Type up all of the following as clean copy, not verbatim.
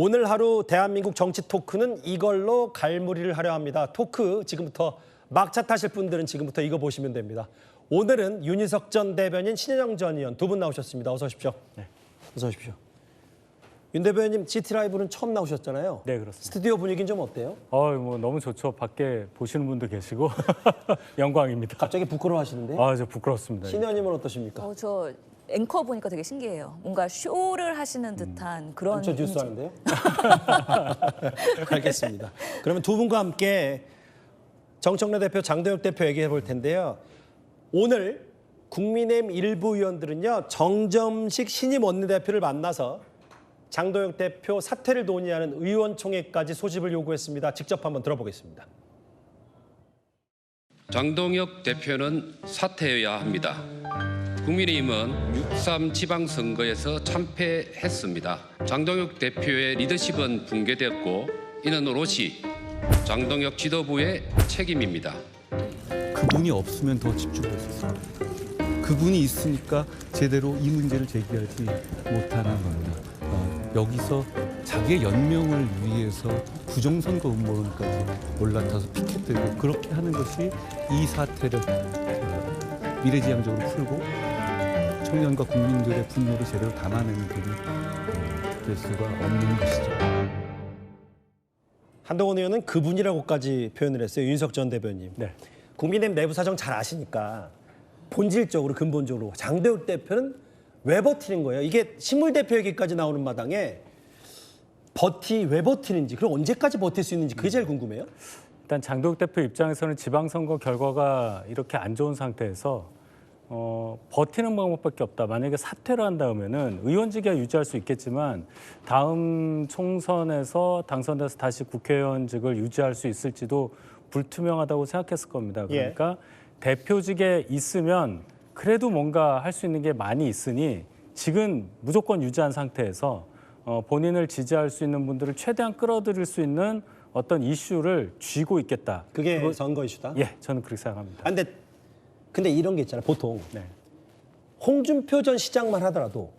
오늘 하루 대한민국 정치 토크는 이걸로 갈무리를 하려 합니다. 토크 지금부터 막차 타실 분들은 지금부터 이거 보시면 됩니다. 오늘은 윤희석 전 대변인, 신현영 전 의원 두 분 나오셨습니다. 어서 오십시오. 네. 어서 오십시오. 윤 대변인님 GT라이브는 처음 나오셨잖아요. 네, 그렇습니다. 스튜디오 분위기는 좀 어때요? 뭐 너무 좋죠. 밖에 보시는 분도 계시고 영광입니다. 갑자기 부끄러워하시는데요? 저 부끄럽습니다. 신현님은 어떠십니까? 저 앵커 보니까 되게 신기해요. 뭔가 쇼를 하시는 듯한 그런. 저 뉴스 하는데요? 알겠습니다. 그러면 두 분과 함께 정청래 대표, 장도혁 대표 얘기해 볼 텐데요. 오늘 국민의힘 일부 의원들은요, 정점식 신임 원내대표를 만나서 장도혁 대표 사퇴를 논의하는 의원총회까지 소집을 요구했습니다. 직접 한번 들어보겠습니다. 장동혁 대표는 사퇴해야 합니다. 국민의힘은 6.3 지방선거에서 참패했습니다. 장동혁 대표의 리더십은 붕괴되었고 이는 오롯이 장동혁 지도부의 책임입니다. 그분이 없으면 더 집중할 수 있을 겁니다. 그분이 있으니까 제대로 이 문제를 제기하지 못하는 겁니다. 여기서 자기의 연명을 위해서 부정선거 음모론까지 올라타서 피켓들고 그렇게 하는 것이 이 사태를 미래지향적으로 풀고 청년과 국민들의 분노를 제대로 담아내는 길이 될 수가 없는 것이죠. 한동훈 의원은 그분이라고까지 표현을 했어요. 윤희석 전 대변인. 네. 국민의힘 내부 사정 잘 아시니까 본질적으로 근본적으로 장도혁 대표는 왜 버티는 거예요? 이게 식물 대표 얘기까지 나오는 마당에 왜 버티는지, 그럼 언제까지 버틸 수 있는지 그게 제일 궁금해요. 일단 장도혁 대표 입장에서는 지방선거 결과가 이렇게 안 좋은 상태에서 버티는 방법밖에 없다. 만약에 사퇴를 한다면은 의원직이야 유지할 수 있겠지만 다음 총선에서 당선돼서 다시 국회의원직을 유지할 수 있을지도 불투명하다고 생각했을 겁니다. 그러니까 대표직에 있으면 그래도 뭔가 할 수 있는 게 많이 있으니 지금 무조건 유지한 상태에서 본인을 지지할 수 있는 분들을 최대한 끌어들일 수 있는 어떤 이슈를 쥐고 있겠다. 그게 선거 이슈다? 예, 저는 그렇게 생각합니다. 근데 이런 게 있잖아요. 보통 네. 홍준표 전 시장만 하더라도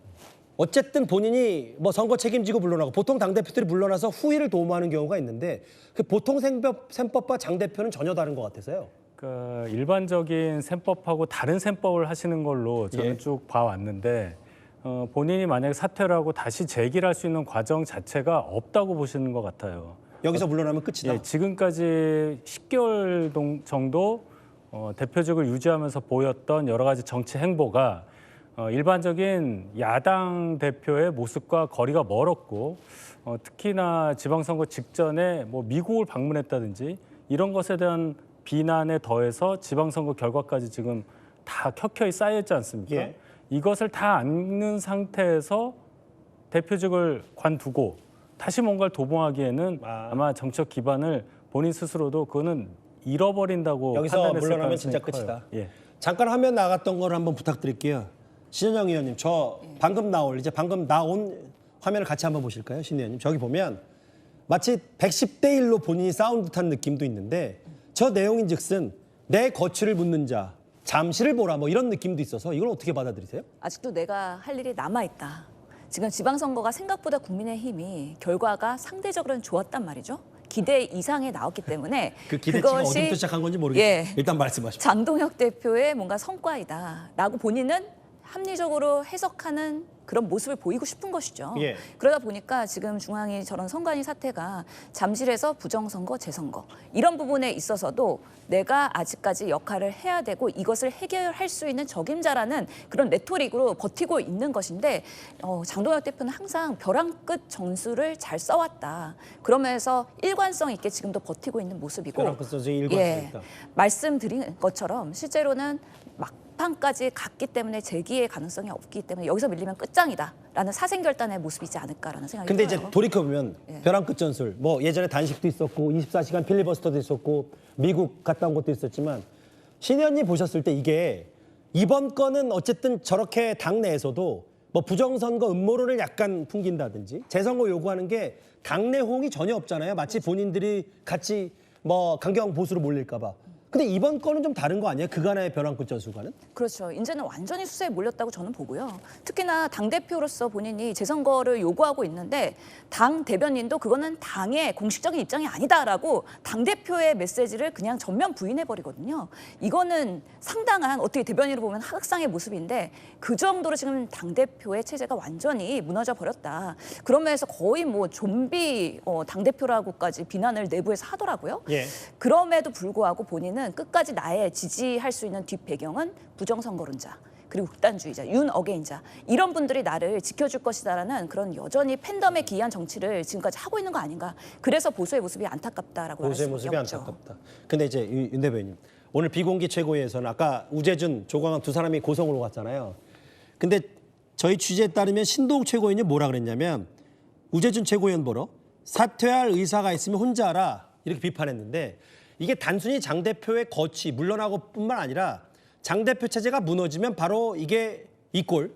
어쨌든 본인이 뭐 선거 책임지고 물러나고 보통 당대표들이 물러나서 후위를 도모하는 경우가 있는데 그 보통 셈법과 장 대표는 전혀 다른 것 같아서요. 그러니까 일반적인 셈법하고 다른 셈법을 하시는 걸로 저는 쭉 봐왔는데 본인이 만약에 사퇴를 하고 다시 재기를 할 수 있는 과정 자체가 없다고 보시는 것 같아요. 여기서 물러나면 끝이다. 예, 지금까지 10개월 정도 대표직을 유지하면서 보였던 여러 가지 정치 행보가 일반적인 야당 대표의 모습과 거리가 멀었고 특히나 지방선거 직전에 뭐 미국을 방문했다든지 이런 것에 대한 비난에 더해서 지방선거 결과까지 지금 다 켜켜이 쌓여있지 않습니까? 예. 이것을 다 안는 상태에서 대표직을 관두고 다시 뭔가를 도모하기에는 아마 정책 기반을 본인 스스로도 그거는 잃어버린다고 여기서 판단했을 물러나면 진짜 가능성이 커요. 끝이다. 예. 잠깐 화면 나갔던 걸 한번 부탁드릴게요. 신현영 의원님, 저 방금 나온 화면을 같이 한번 보실까요? 신 의원님. 저기 보면 마치 110대 1로 본인이 싸운 듯한 느낌도 있는데 저 내용인즉슨 내 거취를 묻는 자, 잠시를 보라 뭐 이런 느낌도 있어서 이걸 어떻게 받아들이세요? 아직도 내가 할 일이 남아있다. 지금 지방선거가 생각보다 국민의힘이 결과가 상대적으로는 좋았단 말이죠. 기대 이상에 나왔기 때문에 그 기대치가 어디부터 시작한 건지 모르겠어요. 일단 말씀하십시오. 장동혁 대표의 뭔가 성과이다라고 본인은 합리적으로 해석하는 그런 모습을 보이고 싶은 것이죠. 예. 그러다 보니까 지금 중앙이 저런 선관위 사태가 잠실에서 부정선거, 재선거 이런 부분에 있어서도 내가 아직까지 역할을 해야 되고 이것을 해결할 수 있는 적임자라는 그런 레토릭으로 버티고 있는 것인데 장동혁 대표는 항상 벼랑 끝 전술을 잘 써왔다. 그러면서 일관성 있게 지금도 버티고 있는 모습이고 벼랑 끝 전술이 일관성 있다. 말씀드린 것처럼 실제로는 막판까지 갔기 때문에 재기의 가능성이 없기 때문에 여기서 밀리면 끝장이다라는 사생결단의 모습이지 않을까라는 생각이 근데 들어요. 이제 돌이켜보면 벼랑 끝 전술, 뭐 예전에 단식도 있었고 24시간 필리버스터도 있었고 미국 갔다 온 것도 있었지만 신 의원님 보셨을 때 이게 이번 건은 어쨌든 저렇게 당내에서도 뭐 부정선거 음모론을 약간 풍긴다든지 재선거 요구하는 게 당내 호응이 전혀 없잖아요. 마치 본인들이 같이 뭐 강경 보수로 몰릴까 봐. 근데 이번 건은 좀 다른 거 아니에요? 그간의 벼랑끝 전술과는? 그렇죠. 이제는 완전히 수사에 몰렸다고 저는 보고요. 특히나 당대표로서 본인이 재선거를 요구하고 있는데 당 대변인도 그거는 당의 공식적인 입장이 아니다라고 당대표의 메시지를 그냥 전면 부인해버리거든요. 이거는 상당한 어떻게 대변인으로 보면 하극상의 모습인데 그 정도로 지금 당대표의 체제가 완전히 무너져 버렸다. 그런 면에서 거의 뭐 좀비 당대표라고까지 비난을 내부에서 하더라고요. 예. 그럼에도 불구하고 본인은 끝까지 나의 지지할 수 있는 뒷배경은 부정선거론자 그리고 극단주의자, 윤어게인자 이런 분들이 나를 지켜줄 것이다라는 그런 여전히 팬덤에 기이한 정치를 지금까지 하고 있는 거 아닌가. 그래서 보수의 모습이 안타깝다라고 할 보수의 수밖에 모습이 없죠. 안타깝다. 근데 이제 윤 대변인 오늘 비공개 최고위에서는 아까 우재준, 조광한 두 사람이 고성으로 갔잖아요. 근데 저희 취재에 따르면 신동욱 최고위원이 뭐라 그랬냐면 우재준 최고위원 보러 사퇴할 의사가 있으면 혼자 하라 이렇게 비판했는데 이게 단순히 장 대표의 거취 물러나고 뿐만 아니라 장 대표 체제가 무너지면 바로 이게 이 꼴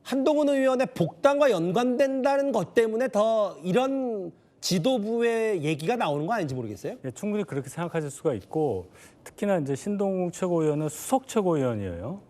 한동훈 의원의 복당과 연관된다는 것 때문에 더 이런 지도부의 얘기가 나오는 거 아닌지 모르겠어요. 예, 충분히 그렇게 생각하실 수가 있고 특히나 이제 신동욱 최고위원은 수석 최고위원이에요.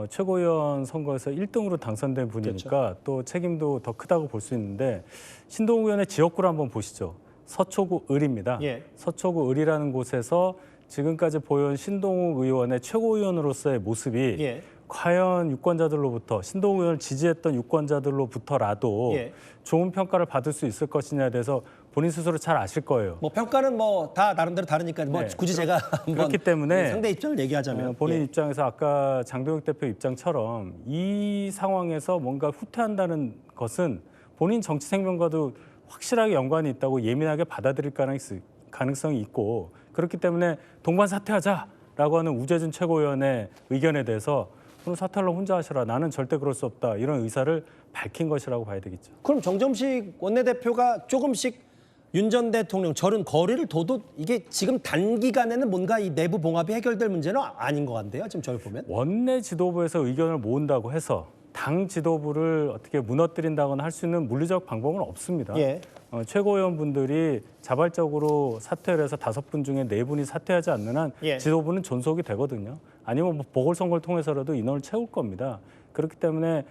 최고위원 선거에서 1등으로 당선된 분이니까 그렇죠. 또 책임도 더 크다고 볼 수 있는데 신동욱 의원의 지역구를 한번 보시죠. 서초구 을입니다. 예. 서초구 을이라는 곳에서 지금까지 보여온 신동욱 의원의 최고위원으로서의 모습이 예. 과연 유권자들로부터 신동욱 의원을 지지했던 유권자들로부터라도 예. 좋은 평가를 받을 수 있을 것이냐에 대해서 본인 스스로 잘 아실 거예요. 뭐 평가는 뭐 다 나름대로 다르니까 뭐 네. 굳이 제가 한번 그렇기 때문에 상대 입장을 얘기하자면 본인 예. 입장에서 아까 장동혁 대표 입장처럼 이 상황에서 뭔가 후퇴한다는 것은 본인 정치 생명과도 확실하게 연관이 있다고 예민하게 받아들일 가능성이 있고 그렇기 때문에 동반 사퇴하자라고 하는 우재준 최고위원의 의견에 대해서 그럼 사퇴를 혼자 하시라. 나는 절대 그럴 수 없다. 이런 의사를 밝힌 것이라고 봐야 되겠죠. 그럼 정점식 원내대표가 조금씩 윤 전 대통령 저런 거리를 둬도 이게 지금 단기간에는 뭔가 이 내부 봉합이 해결될 문제는 아닌 것 같은데요. 지금 저를 보면. 원내 지도부에서 의견을 모은다고 해서 당 지도부를 어떻게 무너뜨린다거나 할 수 있는 물리적 방법은 없습니다. 예. 최고위원분들이 자발적으로 사퇴를 해서 5분 중에 4분이 사퇴하지 않는 한 예. 지도부는 존속이 되거든요. 아니면 뭐 보궐선거를 통해서라도 인원을 채울 겁니다. 그렇기 때문에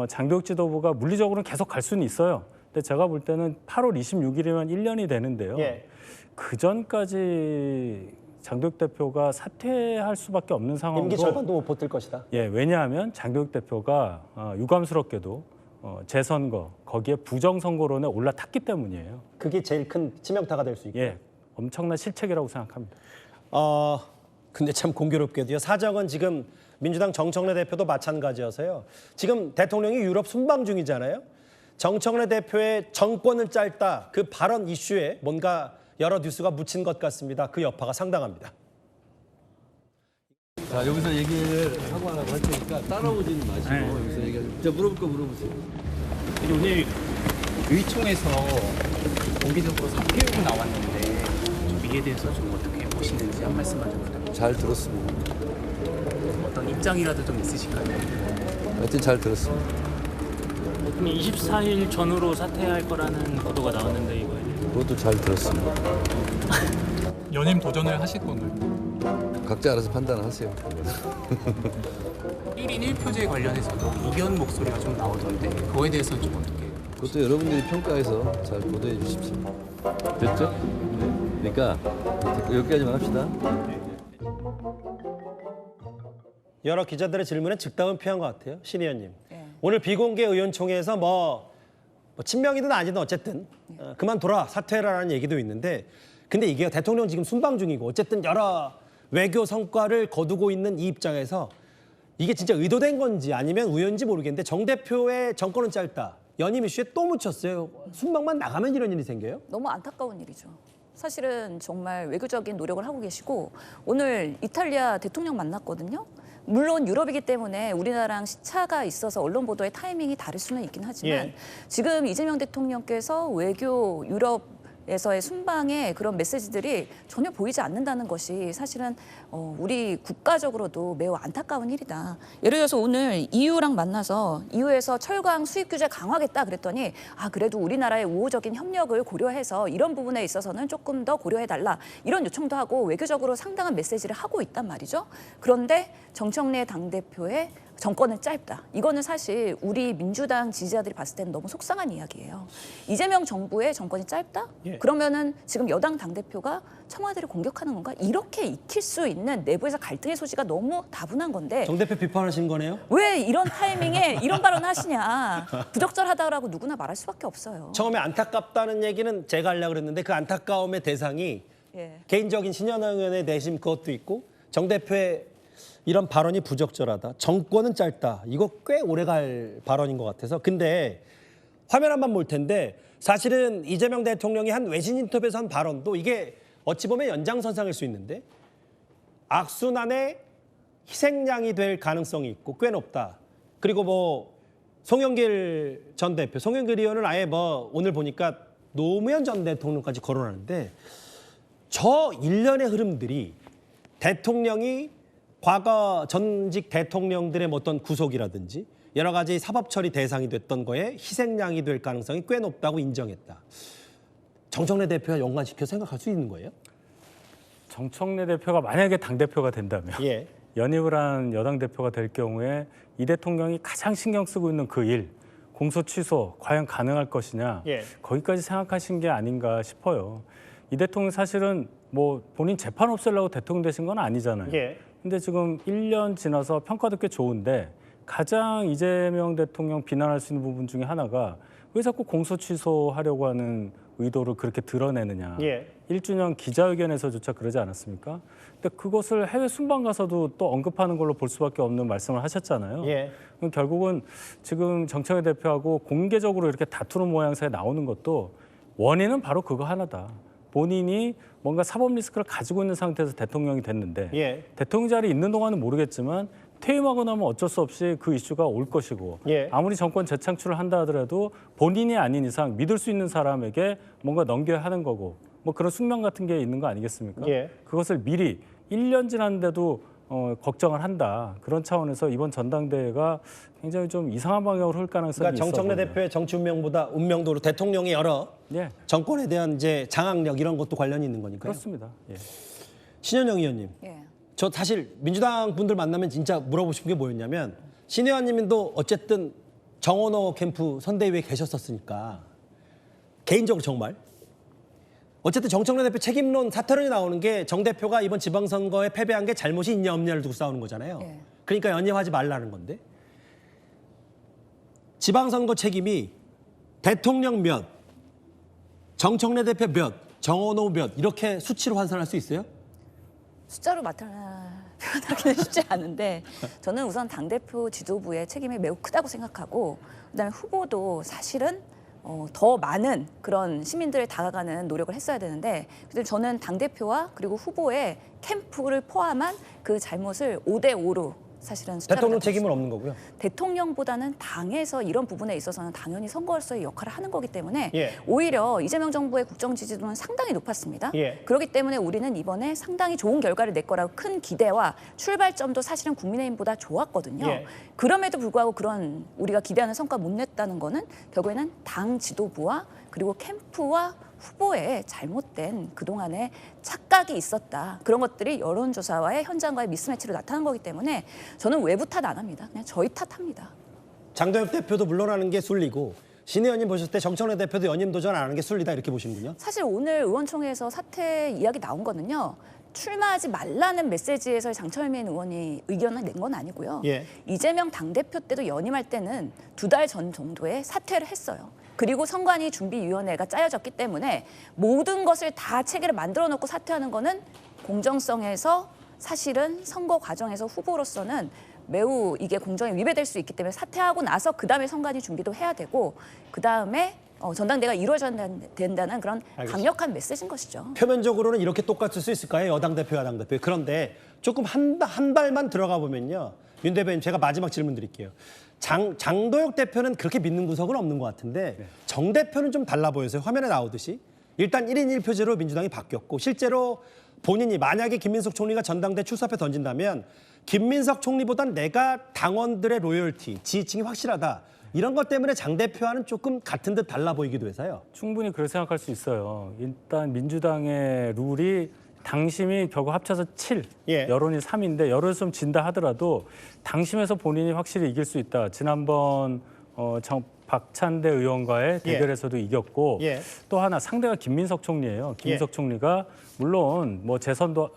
장도혁 지도부가 물리적으로는 계속 갈 수는 있어요. 근데 제가 볼 때는 8월 26일이면 1년이 되는데요. 예. 그 전까지 장도혁 대표가 사퇴할 수밖에 없는 상황으로 임기 절반도 못 버틸 것이다. 예, 왜냐하면 장도혁 대표가 유감스럽게도 재선거 거기에 부정선거론에 올라탔기 때문이에요. 그게 제일 큰 치명타가 될 수 있고. 예, 엄청난 실책이라고 생각합니다. 근데 참 공교롭게도요. 사정은 지금 민주당 정청래 대표도 마찬가지여서요. 지금 대통령이 유럽 순방 중이잖아요. 정청래 대표의 정권을 짤다 그 발언 이슈에 뭔가 여러 뉴스가 묻힌 것 같습니다. 그 여파가 상당합니다. 자, 여기서 얘기를 하고 하라고 할 테니까 따라오지는 마시고 여기서 얘기를. 자, 물어볼 거 물어보세요. 오늘 의총에서 공개적으로 사퇴 요구 나왔는데 좀 이에 대해서 좀 어떻게 보시는지 한 말씀만 좀 부탁드립니다. 잘 들었습니다. 어떤 입장이라도 좀 있으실까요? 하여튼 잘 들었습니다. 그럼 24일 전후로 사퇴할 거라는 보도가 나왔는데 이거에 그것도 잘 들었습니다. 연임 도전을 하실 건가요? 각자 알아서 판단하세요. 1인 1표제 관련해서도 이견 목소리가 좀 나오던데 그거에 대해서는 좀 어떻게? 그것도 여러분들이 평가해서 잘 보도해 주십시오. 됐죠? 네. 그러니까 여기까지만 합시다. 여러 기자들의 질문에 즉답은 피한 것 같아요. 신 의원님. 예. 오늘 비공개 의원총회에서 뭐 친명이든 아니든 어쨌든 그만둬라 사퇴라는 얘기도 있는데 근데 이게 대통령 지금 순방 중이고 어쨌든 여러 외교 성과를 거두고 있는 이 입장에서 이게 진짜 의도된 건지 아니면 우연인지 모르겠는데 정 대표의 정권은 짧다. 연임 이슈에 또 묻혔어요. 순방만 나가면 이런 일이 생겨요? 너무 안타까운 일이죠. 사실은 정말 외교적인 노력을 하고 계시고 오늘 이탈리아 대통령 만났거든요. 물론 유럽이기 때문에 우리나라랑 시차가 있어서 언론 보도의 타이밍이 다를 수는 있긴 하지만 예. 지금 이재명 대통령께서 외교 유럽 에서의 순방의 그런 메시지들이 전혀 보이지 않는다는 것이 사실은 우리 국가적으로도 매우 안타까운 일이다. 예를 들어서 오늘 EU랑 만나서 EU에서 철강 수입 규제 강화하겠다 그랬더니 그래도 우리나라의 우호적인 협력을 고려해서 이런 부분에 있어서는 조금 더 고려해달라 이런 요청도 하고 외교적으로 상당한 메시지를 하고 있단 말이죠. 그런데 정청래 당대표의 정권은 짧다. 이거는 사실 우리 민주당 지지자들이 봤을 때는 너무 속상한 이야기예요. 이재명 정부의 정권이 짧다? 예. 그러면은 지금 여당 당대표가 청와대를 공격하는 건가? 이렇게 익힐 수 있는 내부에서 갈등의 소지가 너무 다분한 건데 정 대표 비판하신 거네요? 왜 이런 타이밍에 이런 발언을 하시냐. 부적절하다라고 누구나 말할 수밖에 없어요. 처음에 안타깝다는 얘기는 제가 하려고 그랬는데 그 안타까움의 대상이 예. 개인적인 신현영 의원의 내심 그것도 있고 정 대표의 이런 발언이 부적절하다. 정권은 짧다. 이거 꽤 오래갈 발언인 것 같아서. 근데 화면 한번 볼 텐데 사실은 이재명 대통령이 한 외신 인터뷰에서 한 발언도 이게 어찌 보면 연장선상일 수 있는데 악순환의 희생양이 될 가능성이 있고 꽤 높다. 그리고 뭐 송영길 전 대표, 송영길 의원은 아예 뭐 오늘 보니까 노무현 전 대통령까지 거론하는데 저 일련의 흐름들이 대통령이 과거 전직 대통령들의 어떤 구속이라든지 여러 가지 사법 처리 대상이 됐던 거에 희생양이 될 가능성이 꽤 높다고 인정했다. 정청래 대표와 연관시켜 생각할 수 있는 거예요? 정청래 대표가 만약에 당대표가 된다면 예. 연임을 한 여당 대표가 될 경우에 이 대통령이 가장 신경 쓰고 있는 그 일, 공소 취소 과연 가능할 것이냐 예. 거기까지 생각하신 게 아닌가 싶어요. 이 대통령 사실은 뭐 본인 재판 없애려고 대통령 되신 건 아니잖아요. 예. 근데 지금 1년 지나서 평가도 꽤 좋은데 가장 이재명 대통령 비난할 수 있는 부분 중에 하나가 왜 자꾸 공소 취소하려고 하는 의도를 그렇게 드러내느냐. 예. 1주년 기자회견에서조차 그러지 않았습니까? 근데 그것을 해외 순방 가서도 또 언급하는 걸로 볼 수밖에 없는 말씀을 하셨잖아요. 예. 그럼 결국은 지금 정청래 대표하고 공개적으로 이렇게 다투는 모양새에 나오는 것도 원인은 바로 그거 하나다. 본인이 뭔가 사법 리스크를 가지고 있는 상태에서 대통령이 됐는데 예. 대통령 자리에 있는 동안은 모르겠지만 퇴임하고 나면 어쩔 수 없이 그 이슈가 올 것이고 예. 아무리 정권 재창출을 한다 하더라도 본인이 아닌 이상 믿을 수 있는 사람에게 뭔가 넘겨야 하는 거고 뭐 그런 숙명 같은 게 있는 거 아니겠습니까? 예. 그것을 미리 1년 지났는데도 걱정을 한다. 그런 차원에서 이번 전당대회가 굉장히 좀 이상한 방향으로 흘 가능성이 그러니까 있어 정청래 보여요. 대표의 정치 운명보다 운명도로 대통령의 여러 예, 정권에 대한 이제 장악력 이런 것도 관련이 있는 거니까요. 그렇습니다. 예. 신현영 의원님. 예. 저 사실 민주당 분들 만나면 진짜 물어보고 싶은 게 뭐였냐면 신 의원님도 어쨌든 정원호 캠프 선대위에 계셨었으니까 개인적으로 정말 어쨌든 정청래 대표 책임론 사퇴론이 나오는 게 정 대표가 이번 지방선거에 패배한 게 잘못이 있냐 없냐를 두고 싸우는 거잖아요. 예. 그러니까 연임하지 말라는 건데 지방선거 책임이 대통령 몇, 정청래 대표 몇, 정원호 몇 이렇게 수치로 환산할 수 있어요? 숫자로 표현하기는 쉽지 않은데 저는 우선 당대표 지도부의 책임이 매우 크다고 생각하고 그다음에 후보도 사실은 더 많은 그런 시민들에 다가가는 노력을 했어야 되는데 저는 당대표와 그리고 후보의 캠프를 포함한 그 잘못을 5대5로 사실은 숫자로 대통령 나타냈습니다. 책임은 없는 거고요. 대통령보다는 당에서 이런 부분에 있어서는 당연히 선거로서의 역할을 하는 거기 때문에 예. 오히려 이재명 정부의 국정 지지도는 상당히 높았습니다. 예. 그렇기 때문에 우리는 이번에 상당히 좋은 결과를 낼 거라고 큰 기대와 출발점도 사실은 국민의힘보다 좋았거든요. 예. 그럼에도 불구하고 그런 우리가 기대하는 성과 못 냈다는 거는 결국에는 당 지도부와 그리고 캠프와 후보의 잘못된 그동안의 착각이 있었다. 그런 것들이 여론조사와의 현장과의 미스매치로 나타난 거기 때문에 저는 외부 탓 안 합니다. 그냥 저희 탓합니다. 장도혁 대표도 물러나는 게 순리고 신 의원님 보셨을 때 정청래 대표도 연임 도전 안 하는 게 순리다 이렇게 보시는군요. 사실 오늘 의원총회에서 사퇴 이야기 나온 거는요. 출마하지 말라는 메시지에서 장철민 의원이 의견을 낸 건 아니고요. 예. 이재명 당대표 때도 연임할 때는 2달 전 정도에 사퇴를 했어요. 그리고 선관위 준비위원회가 짜여졌기 때문에 모든 것을 다 체계를 만들어 놓고 사퇴하는 거는 공정성에서 사실은 선거 과정에서 후보로서는 매우 이게 공정에 위배될 수 있기 때문에 사퇴하고 나서 그다음에 선관위 준비도 해야 되고 그다음에 전당대회가 이루어져야 된다는 그런 강력한 메시지인 것이죠. 표면적으로는 이렇게 똑같을 수 있을까요? 여당 대표, 야당 대표. 그런데 조금 한 발만 들어가 보면요. 윤 대표님 제가 마지막 질문 드릴게요. 장도혁 대표는 그렇게 믿는 구석은 없는 것 같은데 정 대표는 좀 달라 보여서요. 화면에 나오듯이. 일단 1인 1표제로 민주당이 바뀌었고 실제로 본인이 만약에 김민석 총리가 전당대 출사표 던진다면 김민석 총리보단 내가 당원들의 로열티, 지지층이 확실하다. 이런 것 때문에 장 대표와는 조금 같은 듯 달라 보이기도 해서요. 충분히 그렇게 생각할 수 있어요. 일단 민주당의 룰이 당심이 결국 합쳐서 7, 예. 여론이 3인데 여론이 좀 진다 하더라도 당심에서 본인이 확실히 이길 수 있다. 지난번 박찬대 의원과의 대결에서도 이겼고 예. 또 하나 상대가 김민석 총리예요. 김민석 총리가 물론 뭐 재선도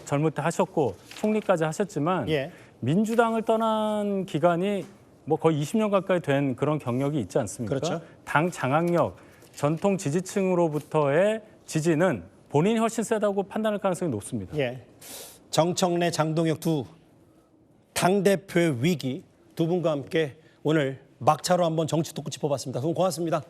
젊을 때 하셨고 총리까지 하셨지만 예. 민주당을 떠난 기간이 뭐 거의 20년 가까이 된 그런 경력이 있지 않습니까? 그렇죠. 당 장악력, 전통 지지층으로부터의 지지는 본인이 훨씬 세다고 판단할 가능성이 높습니다. 예. 정청래, 장동혁 두 당대표의 위기 두 분과 함께 오늘 막차로 한번 정치 토크 짚어봤습니다. 두 분 고맙습니다.